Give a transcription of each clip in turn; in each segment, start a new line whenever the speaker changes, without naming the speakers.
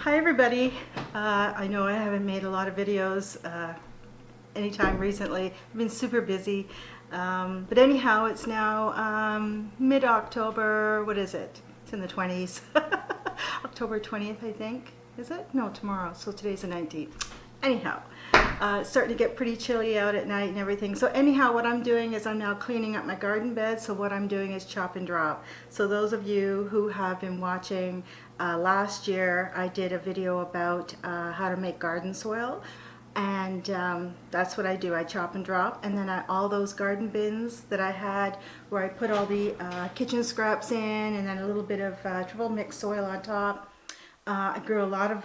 Hi everybody. I know I haven't made a lot of videos anytime recently. I've been super busy. But anyhow, it's now mid-October. What is it? It's in the 20s. October 20th, I think. Is it? No, tomorrow. So today's the 19th. Anyhow, it's starting to get pretty chilly out at night and everything. So anyhow, what I'm doing is I'm now cleaning up my garden bed. So what I'm doing is chop and drop. So those of you who have been watching last year, I did a video about how to make garden soil. And that's what I do. I chop and drop, and then all those garden bins that I had where I put all the kitchen scraps in and then a little bit of triple mix soil on top. I grew a lot of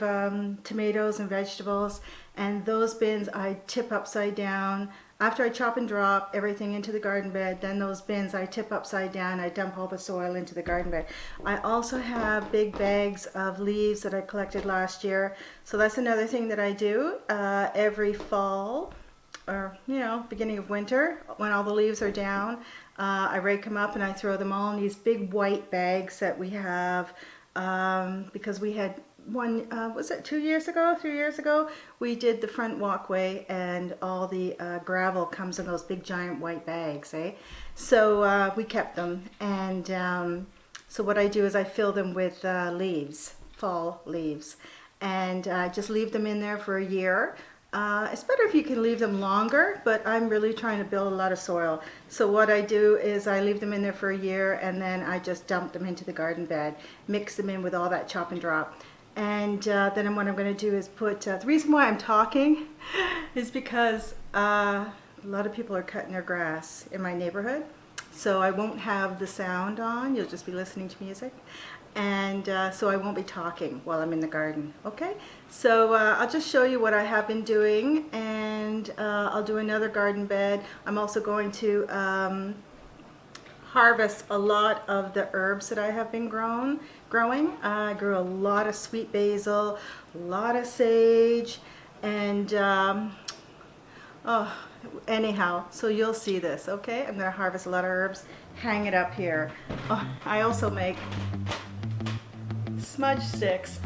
tomatoes and vegetables, and those bins I tip upside down. After I chop and drop everything into the garden bed, then those bins I tip upside down. I dump all the soil into the garden bed. I also have big bags of leaves that I collected last year. So that's another thing that I do every fall, or beginning of winter, when all the leaves are down. I rake them up and I throw them all in these big white bags that we have. Because we had one, was it 2 years ago, 3 years ago, we did the front walkway and all the gravel comes in those big giant white bags, eh? So we kept them, and so what I do is I fill them with leaves, fall leaves, and just leave them in there for a year. It's better if you can leave them longer, but I'm really trying to build a lot of soil. So what I do is I leave them in there for a year, and then I just dump them into the garden bed, mix them in with all that chop and drop. And then what I'm going to do is put, the reason why I'm talking is because a lot of people are cutting their grass in my neighborhood. So I won't have the sound on, you'll just be listening to music. And so I won't be talking while I'm in the garden, okay? So I'll just show you what I have been doing, and I'll do another garden bed. I'm also going to harvest a lot of the herbs that I have been growing. I grew a lot of sweet basil, a lot of sage, and anyhow, so you'll see this, okay? I'm gonna harvest a lot of herbs, hang it up here. Oh, I also make smudge sticks.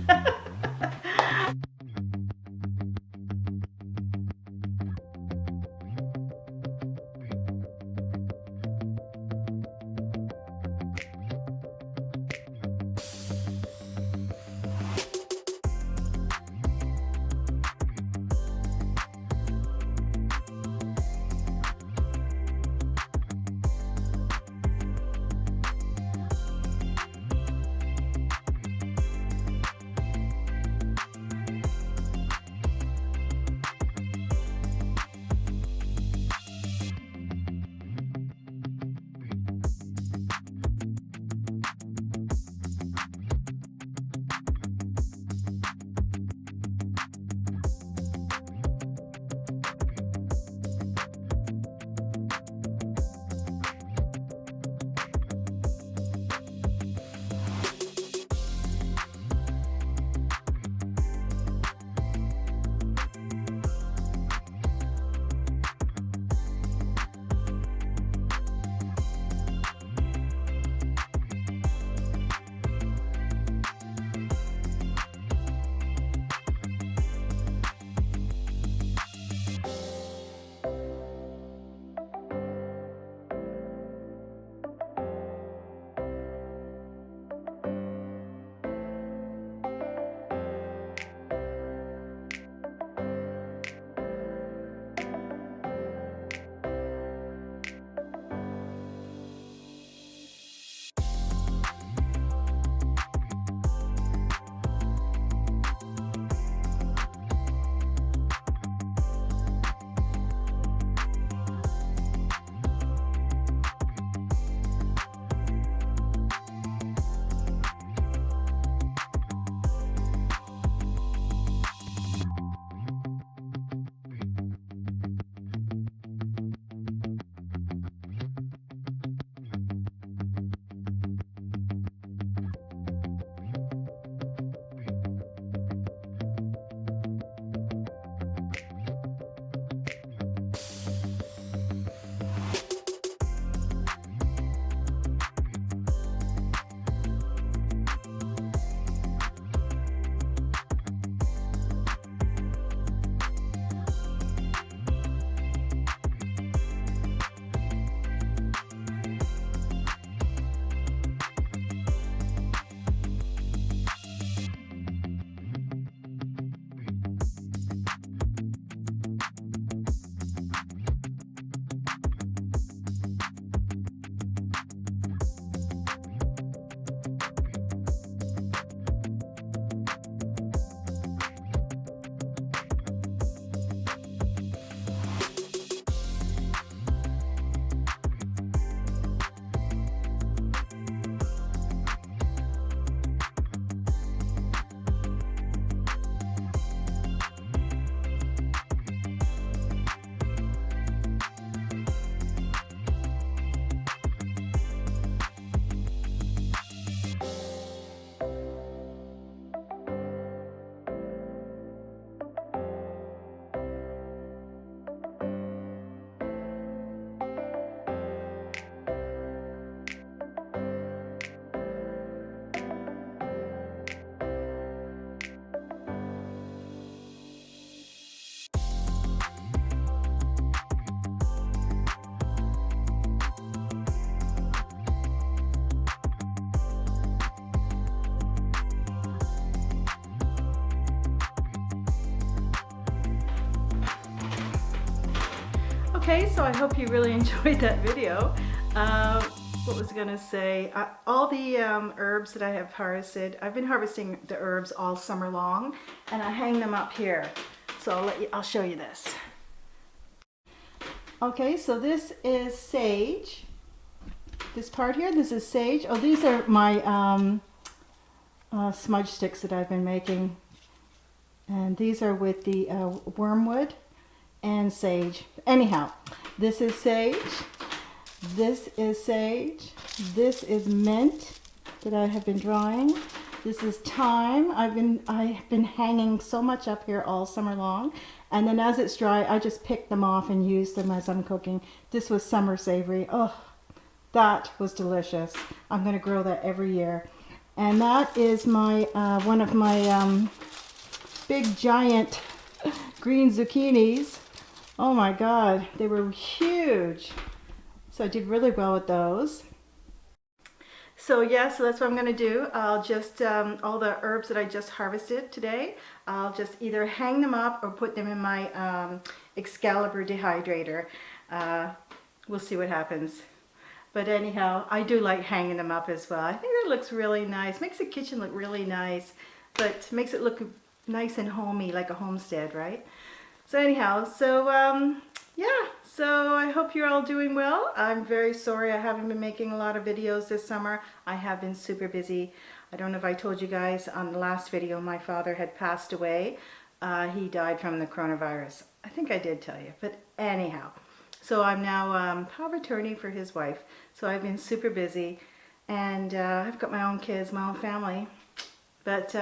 Okay, so I hope you really enjoyed that video. What was I gonna say? All the herbs that I have harvested, I've been harvesting the herbs all summer long, and I hang them up here. So I'll show you this. Okay, so this is sage. This part here, this is sage. Oh, these are my smudge sticks that I've been making. And these are with the wormwood and sage. Anyhow, this is sage. This is sage. This is mint that I have been drying. This is thyme. I've been hanging so much up here all summer long. And then as it's dry, I just pick them off and use them as I'm cooking. This was summer savory. Oh, that was delicious. I'm going to grow that every year. And that is my one of my big giant green zucchinis. Oh my God, they were huge. So I did really well with those. So yeah, so that's what I'm going to do. I'll just, all the herbs that I just harvested today, I'll just either hang them up or put them in my Excalibur dehydrator. We'll see what happens. But anyhow, I do like hanging them up as well. I think that looks really nice. Makes the kitchen look really nice, but makes it look nice and homey, like a homestead, right? So anyhow, so yeah, so I hope you're all doing well. I'm very sorry I haven't been making a lot of videos this summer. I have been super busy. I don't know if I told you guys on the last video my father had passed away. He died from the coronavirus. I think I did tell you, but anyhow. So I'm now power of attorney for his wife. So I've been super busy, and I've got my own kids, my own family. But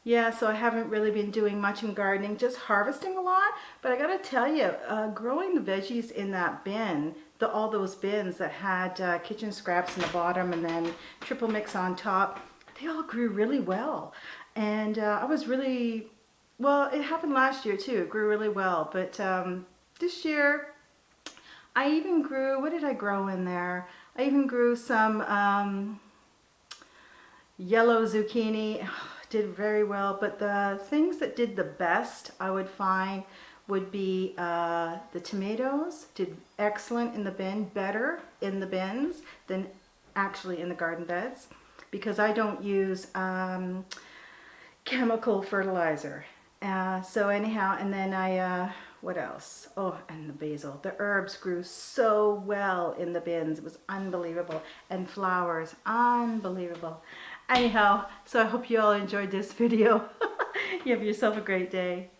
yeah, so I haven't really been doing much in gardening, just harvesting a lot. But I gotta tell you, growing the veggies in that bin, all those bins that had kitchen scraps in the bottom and then triple mix on top, they all grew really well. And I was really, well, it happened last year too, it grew really well. But this year, I even grew, what did I grow in there? I even grew some yellow zucchini. Did very well, but the things that did the best I would find would be the tomatoes. Did excellent in the bin, better in the bins than actually in the garden beds, because I don't use chemical fertilizer. So anyhow, and then I what else? Oh, and the basil. The herbs grew so well in the bins. It was unbelievable. And flowers, unbelievable. Anyhow, so I hope you all enjoyed this video. You have yourself a great day.